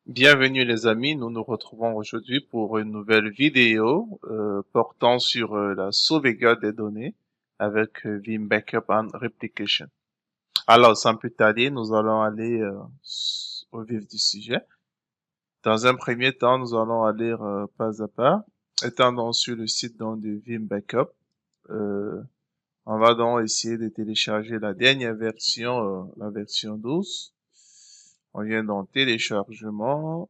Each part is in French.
Bienvenue les amis, nous nous retrouvons aujourd'hui pour une nouvelle vidéo portant sur la sauvegarde des données avec Vim Backup and Replication. Alors, sans plus tarder, nous allons aller au vif du sujet. Dans un premier temps, nous allons aller pas à pas. Étant donc sur le site donc, de Vim Backup, euh, on va donc essayer de télécharger la dernière version, la version 12. On vient dans téléchargement.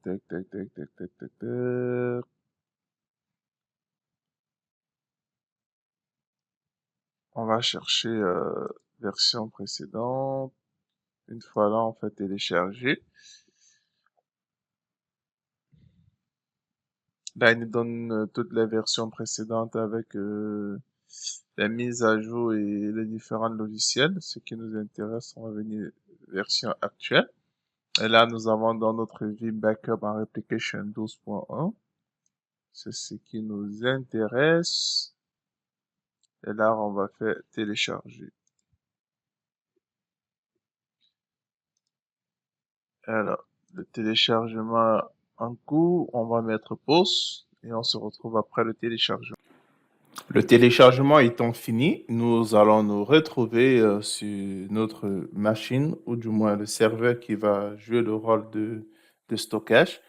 Tac, tac, tac, tac, tac, tac, tac. On va chercher version précédente. Une fois là, on fait télécharger. Là, il nous donne toutes les versions précédentes avec les mises à jour et les différents logiciels. Ce qui nous intéresse, on va venir version actuelle. Et là, nous avons dans notre Vim Backup en Replication 12.1. C'est ce qui nous intéresse. Et là, on va faire télécharger. Alors, le téléchargement en cours, on va mettre pause et on se retrouve après le téléchargement. Le téléchargement étant fini, nous allons nous retrouver sur notre machine, ou du moins le serveur qui va jouer le rôle de stockage,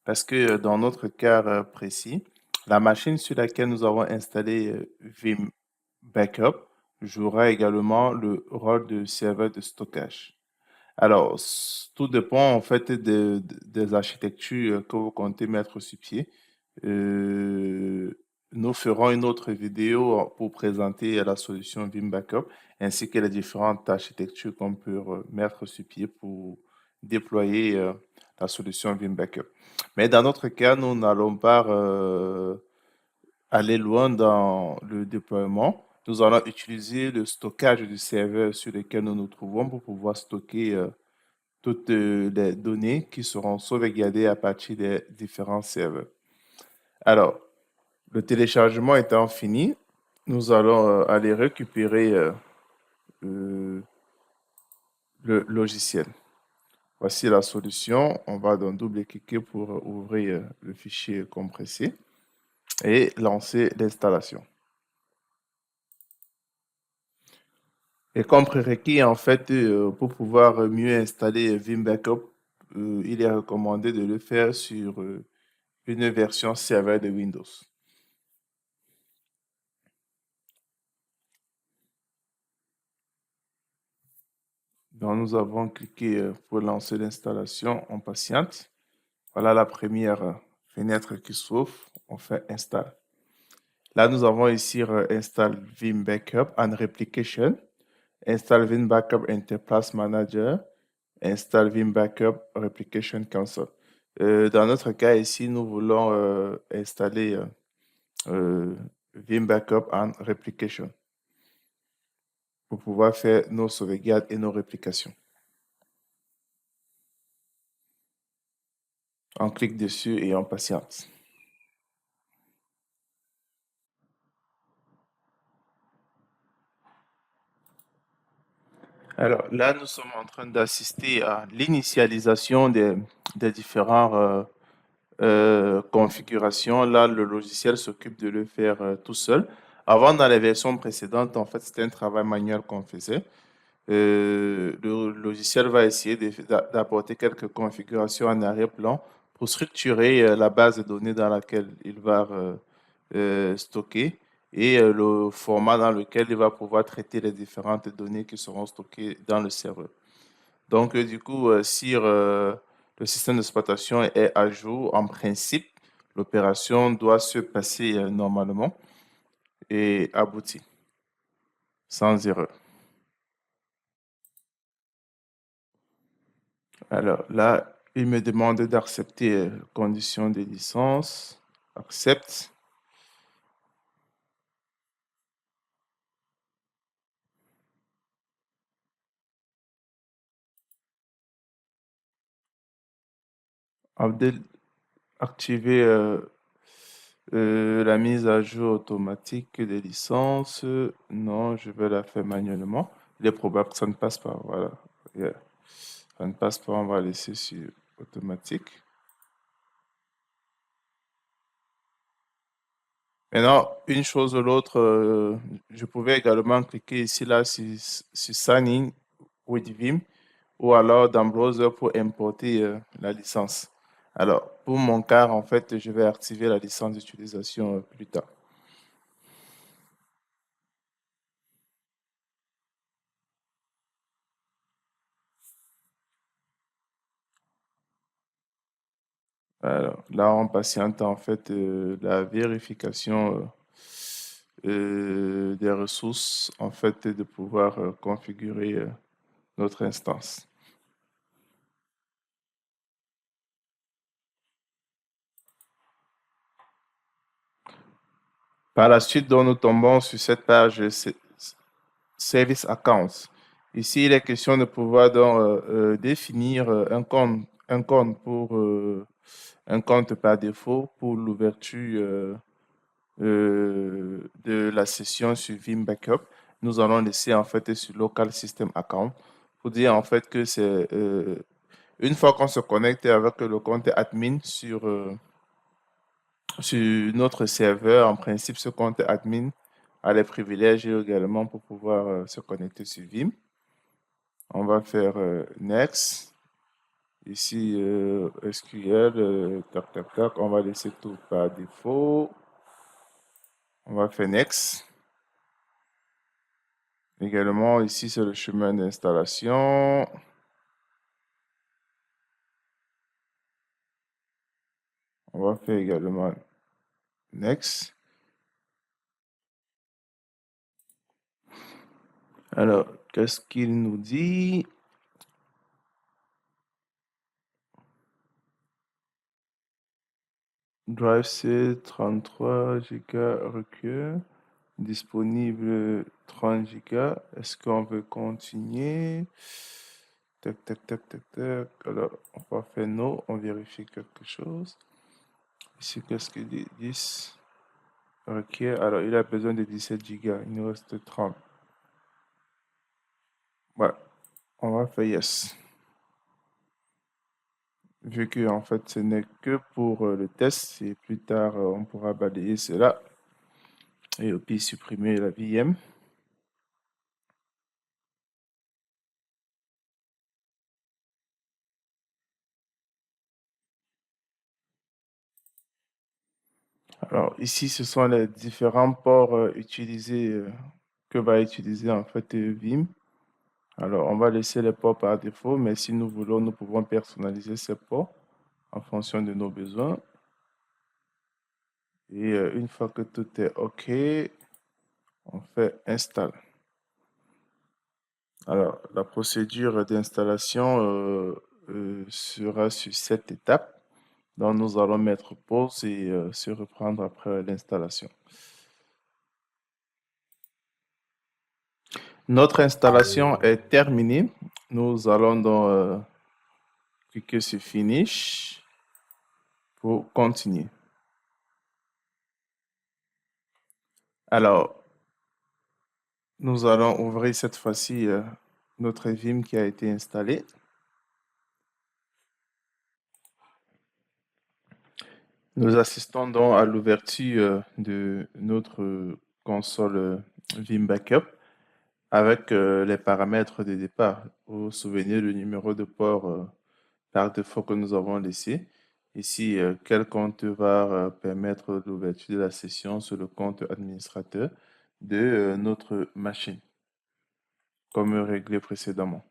parce que dans notre cas précis, la machine sur laquelle nous avons installé Vim Backup jouera également le rôle de serveur de stockage. Alors, tout dépend en fait des architectures que vous comptez mettre sur pied. Euh, Nous ferons une autre vidéo pour présenter la solution Vim Backup ainsi que les différentes architectures qu'on peut mettre sur pied pour déployer la solution Vim Backup. Mais dans notre cas, nous n'allons pas aller loin dans le déploiement. Nous allons utiliser le stockage du serveur sur lequel nous nous trouvons pour pouvoir stocker toutes les données qui seront sauvegardées à partir des différents serveurs. Alors, le téléchargement étant fini, nous allons aller récupérer euh, le logiciel. Voici la solution. On va donc double-cliquer pour ouvrir le fichier compressé et lancer l'installation. Et comme prérequis, en fait, pour pouvoir mieux installer Vim Backup, il est recommandé de le faire sur une version serveur de Windows. Donc, nous avons cliqué pour lancer l'installation. On patiente. Voilà la première fenêtre qui s'ouvre. On fait Install. Là, nous avons ici Install Vim Backup and Replication, Install Vim Backup Enterprise Manager, Install Vim Backup Replication Console. Dans notre cas ici, nous voulons installer Vim Backup and Replication pour pouvoir faire nos sauvegardes et nos réplications. On clique dessus et on patiente. Alors là, nous sommes en train d'assister à l'initialisation des différentes configurations. Là, le logiciel s'occupe de le faire tout seul. Avant, dans les versions précédentes, en fait, c'était un travail manuel qu'on faisait. Le logiciel va essayer d'apporter quelques configurations en arrière-plan pour structurer la base de données dans laquelle il va stocker et le format dans lequel il va pouvoir traiter les différentes données qui seront stockées dans le serveur. Donc, du coup, si le système d'exploitation est à jour, en principe, l'opération doit se passer normalement et aboutir sans erreur. Alors là, il me demande d'accepter conditions de licence. Accepte. Abdel, activer la mise à jour automatique des licences. Non, je vais la faire manuellement. Il est probable que ça ne passe pas. Voilà. Yeah. Ça ne passe pas, on va laisser sur automatique. Maintenant, une chose ou l'autre, je pouvais également cliquer ici, là, sur Sign in with Vim ou alors dans Browser pour importer la licence. Alors, pour mon cas, en fait, je vais activer la licence d'utilisation plus tard. Alors, là, on patiente en fait la vérification des ressources, en fait, et de pouvoir configurer notre instance. Par la suite, donc, nous tombons sur cette page Service Accounts. Ici, il est question de pouvoir donc, définir un compte par défaut pour l'ouverture de la session sur Vim Backup. Nous allons laisser en fait sur Local System Account pour dire en fait que c'est une fois qu'on se connecte avec le compte admin sur notre serveur, en principe, ce compte admin a les privilèges également pour pouvoir se connecter sur Vim. On va faire Next. Ici, SQL, tac, tac, tac. On va laisser tout par défaut. On va faire Next. Également, ici, c'est le chemin d'installation. On va faire également Next. Alors, qu'est-ce qu'il nous dit? Drive C 33 Go requête. Disponible 30 Go. Est-ce qu'on veut continuer? Tac, tac, tac, tac, tac. Alors, on va faire non. On vérifie quelque chose. Ici, qu'est-ce qu'il dit? 10. Ok. Alors, il a besoin de 17 Go. Il nous reste 30. Ouais. On va faire yes. Vu que en fait ce n'est que pour le test et plus tard on pourra balayer cela et puis supprimer la VM. Alors ici ce sont les différents ports utilisés que va utiliser en fait Vim. Alors on va laisser les ports par défaut, mais si nous voulons, nous pouvons personnaliser ces ports en fonction de nos besoins. Et une fois que tout est OK, on fait install. Alors, la procédure d'installation sera sur cette étape. Donc, nous allons mettre pause et se reprendre après l'installation. Notre installation est terminée. Nous allons donc cliquer sur Finish pour continuer. Alors, nous allons ouvrir cette fois-ci notre Vim qui a été installé. Nous assistons donc à l'ouverture de notre console Vim Backup avec les paramètres de départ. Vous vous souvenez le numéro de port par défaut que nous avons laissé. Ici, quel compte va permettre l'ouverture de la session sur le compte administrateur de notre machine, comme réglé précédemment.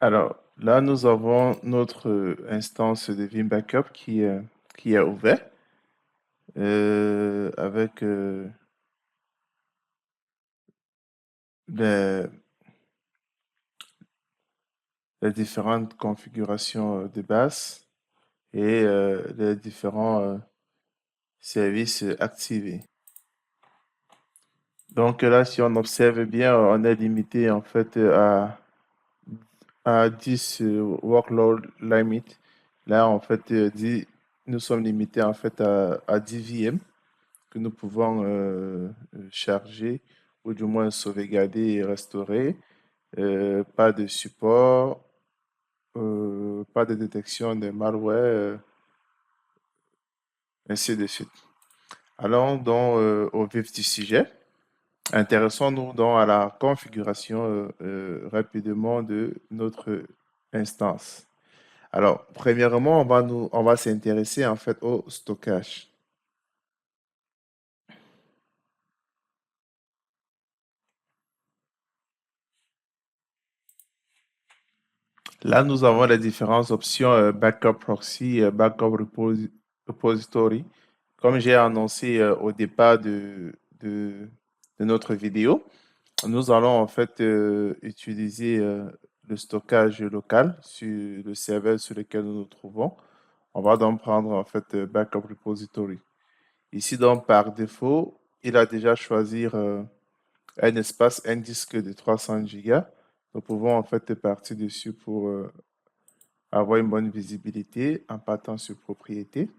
Alors, là, nous avons notre instance de Vim Backup qui est ouverte avec les, les différentes configurations de base et les différents services activés. Donc là, si on observe bien, on est limité en fait à 10 workload limit. Là, en fait, nous sommes limités en fait à 10 VM que nous pouvons charger ou du moins sauvegarder et restaurer. Pas de support, pas de détection de malware, ainsi de suite. Allons donc au vif du sujet. Intéressons-nous donc à la configuration rapidement de notre instance. Alors, premièrement, on va s'intéresser en fait au stockage. Là, nous avons les différentes options Backup Proxy, Repository. Comme j'ai annoncé au départ de notre vidéo, nous allons en fait utiliser le stockage local sur le serveur sur lequel nous nous trouvons. On va donc prendre en fait Backup Repository. Ici, donc, par défaut, il a déjà choisi un espace, un disque de 300 gigas. Nous pouvons en fait partir dessus pour avoir une bonne visibilité en partant sur propriété.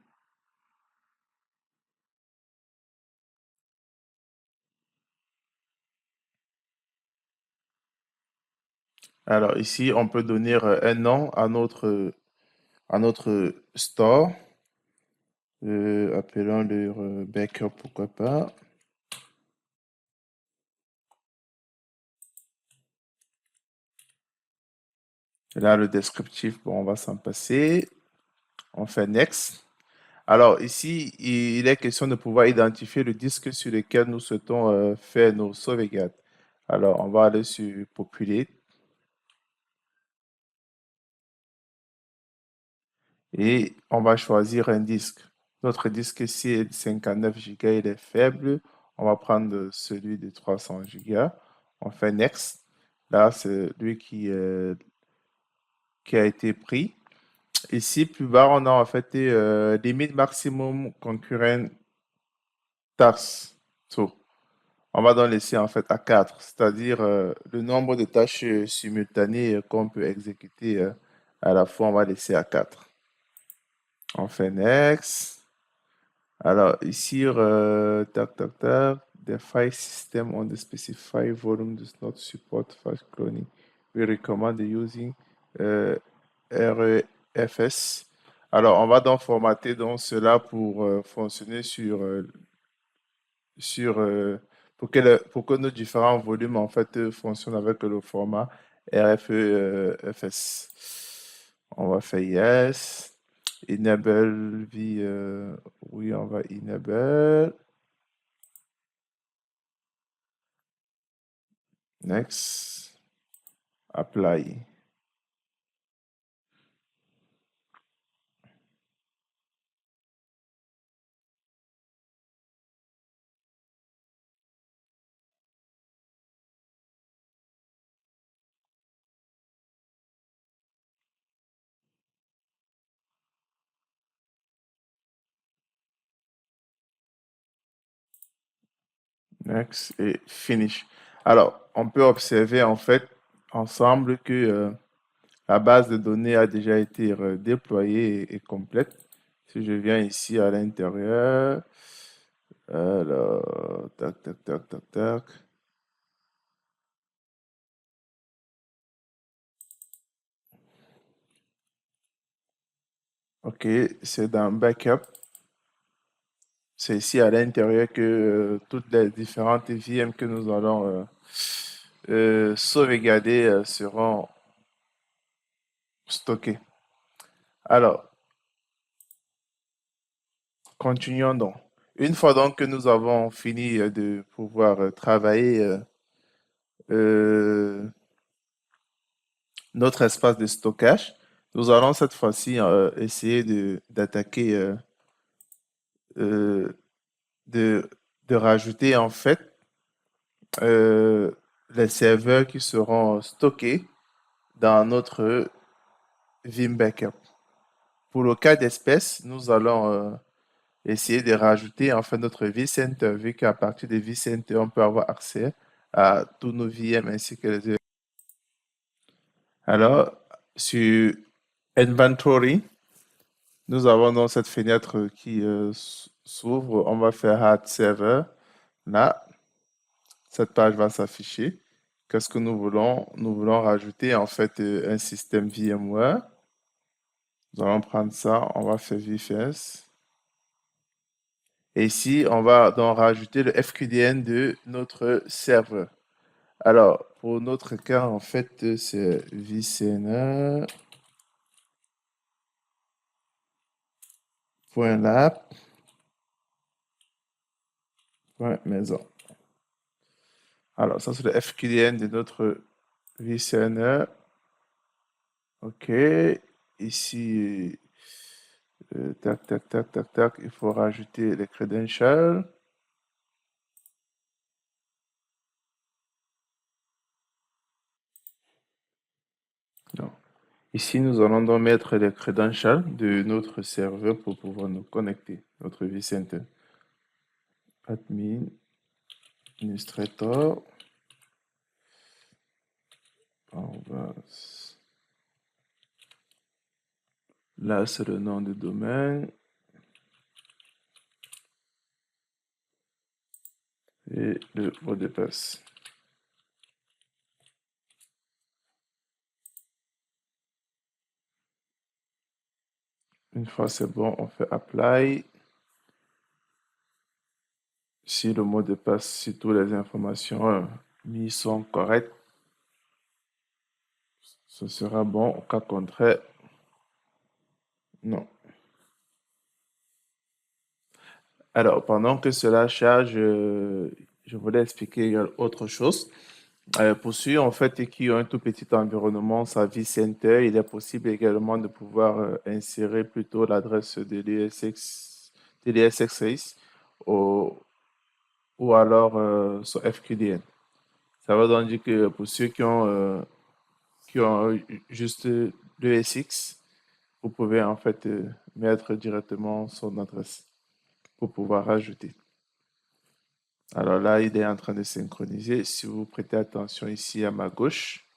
Alors ici, on peut donner un nom à notre store. Appelons-le backup, pourquoi pas. Et là, le descriptif, bon, on va s'en passer. On fait next. Alors ici, il est question de pouvoir identifier le disque sur lequel nous souhaitons faire nos sauvegardes. Alors, on va aller sur Populate et on va choisir un disque. Notre disque ici est de 59 gigas, il est faible. On va prendre celui de 300 gigas. On fait Next. Là, c'est lui qui a été pris. Ici, plus bas, on a en fait limite maximum concurrent tasks. So, on va donc laisser en fait à 4, c'est-à-dire le nombre de tâches simultanées qu'on peut exécuter à la fois, on va laisser à 4. On fait Next. Alors, ici, tac, tac, tac, the file system on the specified volume does not support file cloning. We recommend using REFS. Alors, on va donc formater donc cela pour fonctionner sur pour que nos différents volumes en fait fonctionnent avec le format RFEFS. On va faire yes. Enable oui, on va enable. Next. Apply. Next et finish. Alors, on peut observer en fait ensemble que la base de données a déjà été déployée et complète. Si je viens ici à l'intérieur, alors, tac, tac, tac, tac, tac. OK, c'est dans Backup. C'est ici à l'intérieur que toutes les différentes VM que nous allons sauvegarder seront stockées. Alors, continuons donc. Une fois donc que nous avons fini de pouvoir travailler euh, notre espace de stockage. Nous allons cette fois-ci essayer d'attaquer, euh, de, de rajouter en fait euh, les serveurs qui seront stockés dans notre Vim Backup. Pour le cas d'espèce, nous allons essayer de rajouter en fait notre vCenter, vu qu'à partir de vCenter, on peut avoir accès à tous nos VM ainsi que les... Alors, sur Inventory, nous avons donc cette fenêtre qui s'ouvre. On va faire Add Server. Là, cette page va s'afficher. Qu'est-ce que nous voulons? Nous voulons rajouter en fait un système VMware. Nous allons prendre ça, on va faire VFS. Et ici, on va donc rajouter le FQDN de notre serveur. Alors, pour notre cas, en fait, c'est vcna.lab.maison. Alors, ça, c'est le FQDN de notre vCNA. OK. Ici, tac, tac, tac, tac, tac, il faut rajouter les credentials. Donc, ici, nous allons donc mettre les credentials de notre serveur pour pouvoir nous connecter, notre vCenter. Admin, administrator. Là, c'est le nom du domaine. Et le mot de passe. Une fois c'est bon, on fait Apply. Si le mot de passe, si toutes les informations mises sont correctes, ce sera bon. Au cas contraire, non. Alors, pendant que cela charge, je voulais expliquer autre chose. Pour ceux en fait qui ont un tout petit environnement, sa vCenter, il est possible également de pouvoir insérer plutôt l'adresse de l'ESX, de l'ESXi ou alors son FQDN. Ça veut donc dire que pour ceux qui ont juste l'ESX, vous pouvez en fait mettre directement son adresse pour pouvoir rajouter. Alors là, il est en train de synchroniser. Si vous prêtez attention ici à ma gauche,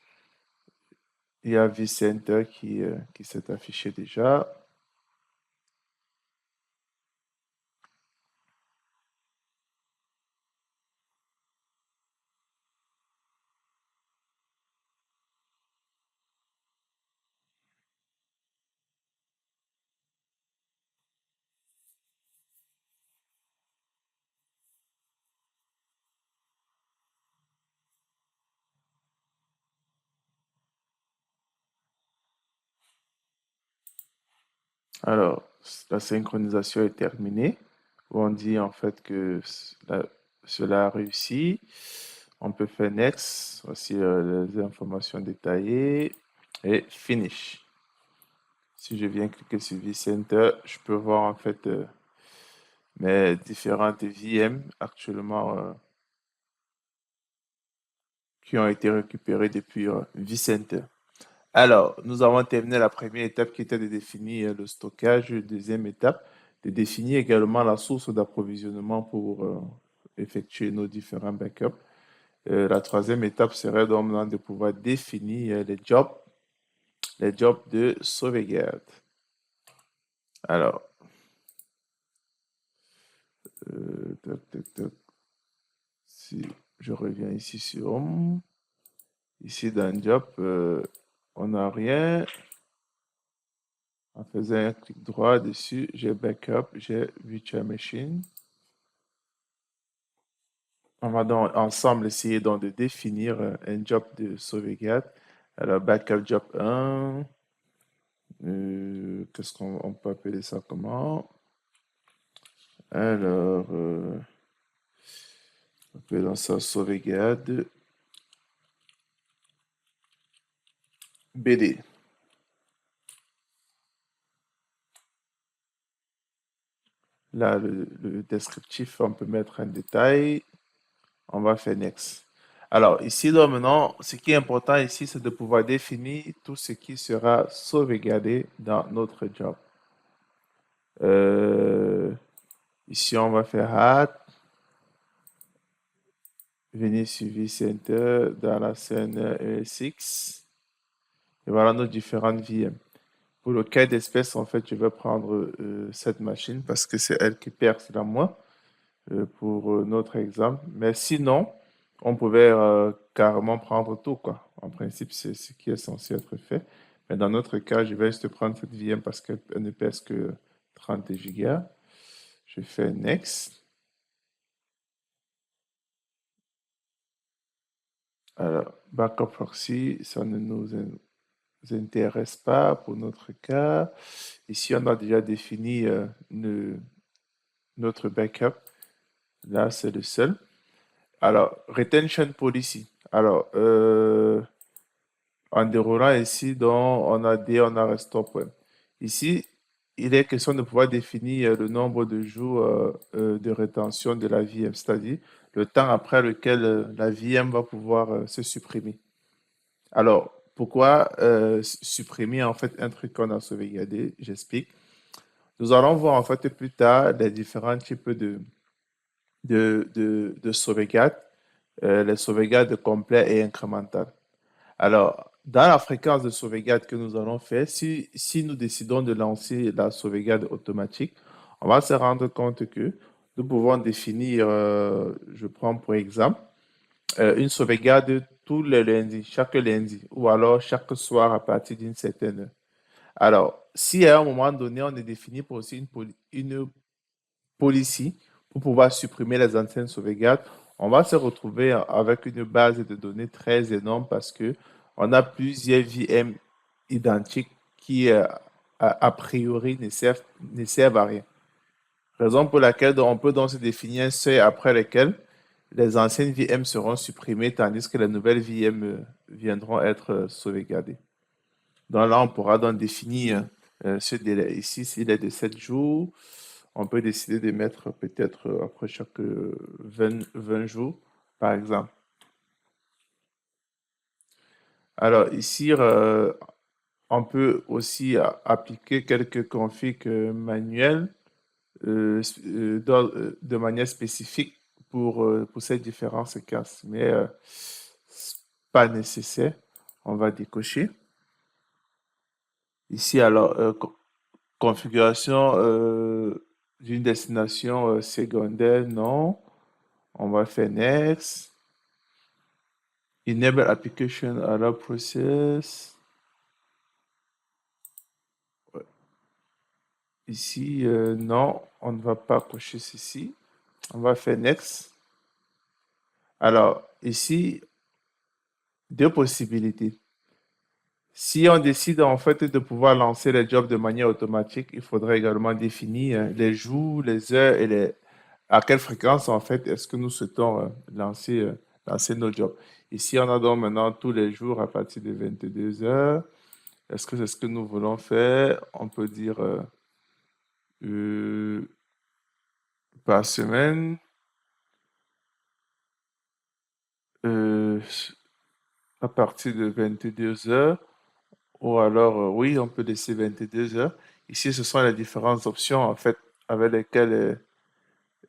il y a vCenter qui s'est affiché déjà. Alors, la synchronisation est terminée. On dit en fait que cela a réussi. On peut faire Next. Voici les informations détaillées. Et Finish. Si je viens cliquer sur vCenter, je peux voir en fait mes différentes VM actuellement qui ont été récupérées depuis vCenter. Alors, nous avons terminé la première étape qui était de définir le stockage. Deuxième étape, de définir également la source d'approvisionnement pour effectuer nos différents backups. La troisième étape serait donc maintenant de pouvoir définir les jobs de sauvegarde. Alors, tac, tac, tac. Si je reviens ici sur Home, ici dans Job, on n'a rien. En faisant un clic droit dessus, j'ai Backup, j'ai Virtual Machine. On va donc ensemble essayer donc de définir un job de sauvegarde. Alors, Backup Job 1, qu'est-ce qu'on peut appeler ça comment? Alors, appelons ça sauvegarde. BD. Là, le descriptif, on peut mettre un détail. On va faire next. Alors, ici, là, maintenant, ce qui est important ici, c'est de pouvoir définir tout ce qui sera sauvegardé dans notre job. Euh, Ici, on va faire add, venir suivi center dans la scène ESX. Et voilà nos différentes VM. Pour le cas d'espèce, en fait, je vais prendre cette machine parce que c'est elle qui perce dans moi pour notre exemple. Mais sinon, on pouvait carrément prendre tout, quoi. En principe, c'est ce qui est censé être fait. Mais dans notre cas, je vais juste prendre cette VM parce qu'elle ne pèse que 30 gigas. Je fais Next. Alors, Backup Proxy, ça ne nous intéresse pas pour notre cas. Ici, on a déjà défini notre backup. Là, c'est le seul. Alors, Retention Policy. Alors, en déroulant ici, donc, on a D, on a restore point. Ici, il est question de pouvoir définir le nombre de jours de rétention de la VM, c'est-à-dire le temps après lequel la VM va pouvoir se supprimer. Alors, pourquoi supprimer en fait un truc qu'on a sauvegardé? J'explique. Nous allons voir en fait plus tard les différents types de sauvegarde, les sauvegardes complètes et incrémentales. Alors, dans la fréquence de sauvegarde que nous allons faire, si nous décidons de lancer la sauvegarde automatique, on va se rendre compte que nous pouvons définir, je prends pour exemple, une sauvegarde tous les lundis, chaque lundi, ou alors chaque soir à partir d'une certaine heure. Alors, si à un moment donné, on est défini pour aussi une policy pour pouvoir supprimer les anciennes sauvegardes, on va se retrouver avec une base de données très énorme parce que on a plusieurs VM identiques qui, a priori, ne servent à rien. Raison pour laquelle on peut donc se définir un seuil après lequel les anciennes VM seront supprimées tandis que les nouvelles VM viendront être sauvegardées. Donc là, on pourra donc définir ce délai. Ici, s'il est de 7 jours, on peut décider de mettre peut-être après chaque 20 jours, par exemple. Alors ici, on peut aussi appliquer quelques configs manuels de manière spécifique pour ces différents séquences, mais c'est pas nécessaire. On va décocher. Ici, alors, configuration d'une destination secondaire, non. On va faire next. Enable application allow process. Ouais. Ici, non, on ne va pas cocher ceci. On va faire next. Alors, ici, deux possibilités. Si on décide en fait de pouvoir lancer les jobs de manière automatique, il faudrait également définir les jours, les heures et à quelle fréquence en fait est-ce que nous souhaitons lancer nos jobs. Ici, on a donc maintenant tous les jours à partir de 22 heures. Est-ce que c'est ce que nous voulons faire? On peut dire euh, par semaine. euh, à partir de 22 heures. Ou alors, oui, on peut laisser 22 heures. Ici, ce sont les différentes options, en fait, avec lesquelles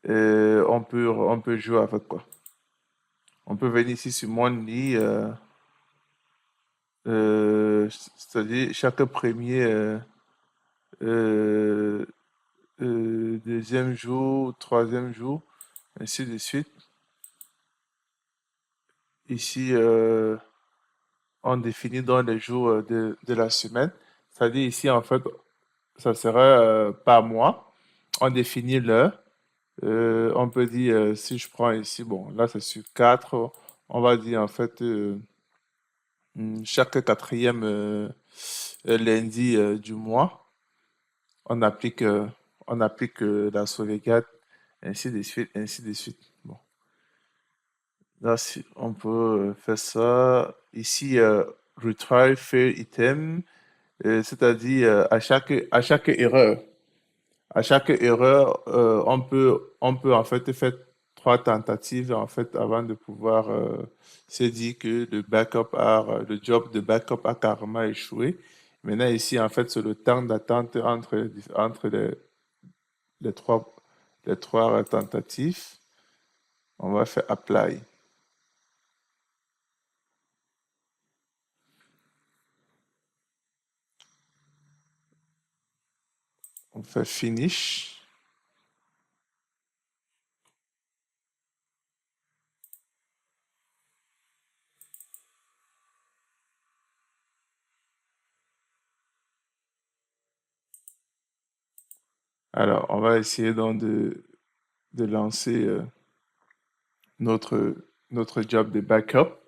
on peut jouer avec quoi. On peut venir ici sur Monthly, c'est-à-dire chaque premier, euh, deuxième jour, troisième jour, ainsi de suite. Ici, on définit donc les jours de la semaine. C'est-à-dire ici, en fait, ça serait par mois. On définit l'heure. On peut dire, si je prends ici, bon, là c'est sur 4, on va dire en fait chaque quatrième lundi du mois, on applique, la sauvegarde, ainsi de suite, ainsi de suite. Bon, là, on peut faire ça. Ici, retry fail item, c'est-à-dire à chaque erreur. À chaque erreur, on peut en fait faire trois tentatives en fait avant de pouvoir se dire que le job de backup a carrément échoué. Maintenant ici en fait c'est le temps d'attente entre les trois les trois tentatives. On va faire apply. On fait finish. Alors on va essayer donc de lancer notre notre job de backup.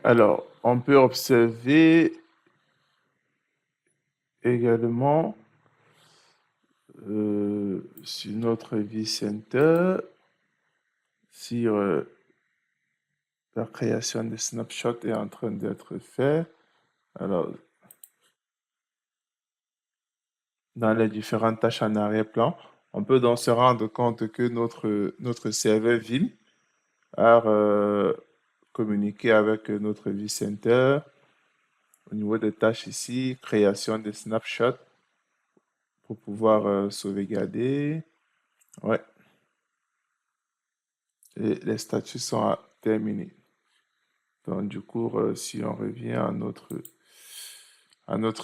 Alors, on peut observer également sur notre vCenter, sur la création de snapshot est en train d'être fait. Alors, dans les différentes tâches en arrière-plan, on peut donc se rendre compte que notre serveur Vim a communiqué avec notre vCenter au niveau des tâches ici, création de snapshot pour pouvoir sauvegarder. Ouais, et les statuts sont terminés. Donc, du coup, si on revient à notre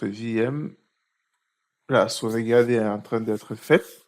VM, la sauvegarde est en train d'être faite.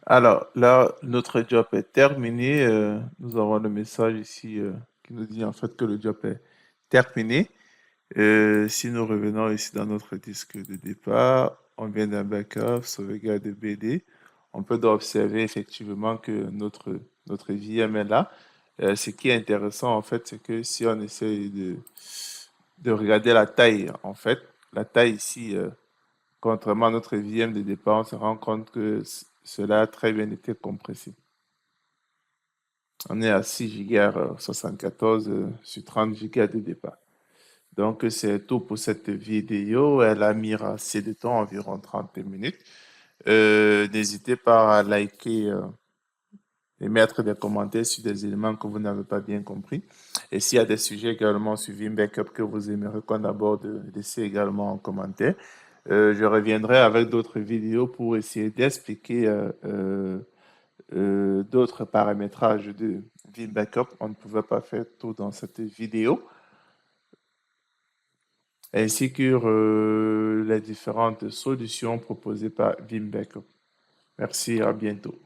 Alors, là, notre job est terminé. Nous avons le message ici qui nous dit en fait que le job est terminé. Si nous revenons ici dans notre disque de départ, on vient d'un backup, sauvegarde de BD. On peut donc observer effectivement que notre VM est là. Ce qui est intéressant en fait, c'est que si on essaye de regarder la taille, en fait, la taille ici, contrairement à notre VM de départ, on se rend compte que cela a très bien été compressé. On est à 6 Go 74 sur 30 Go de départ. Donc, c'est tout pour cette vidéo. Elle a mis assez de temps, environ 30 minutes. N'hésitez pas à liker et mettre des commentaires sur des éléments que vous n'avez pas bien compris. Et s'il y a des sujets également sur Vim Backup que vous aimeriez qu'on aborde, laissez également en commentaire. Je reviendrai avec d'autres vidéos pour essayer d'expliquer d'autres paramétrages de Vim Backup. On ne pouvait pas faire tout dans cette vidéo, ainsi que les différentes solutions proposées par Vim Backup. Merci, à bientôt.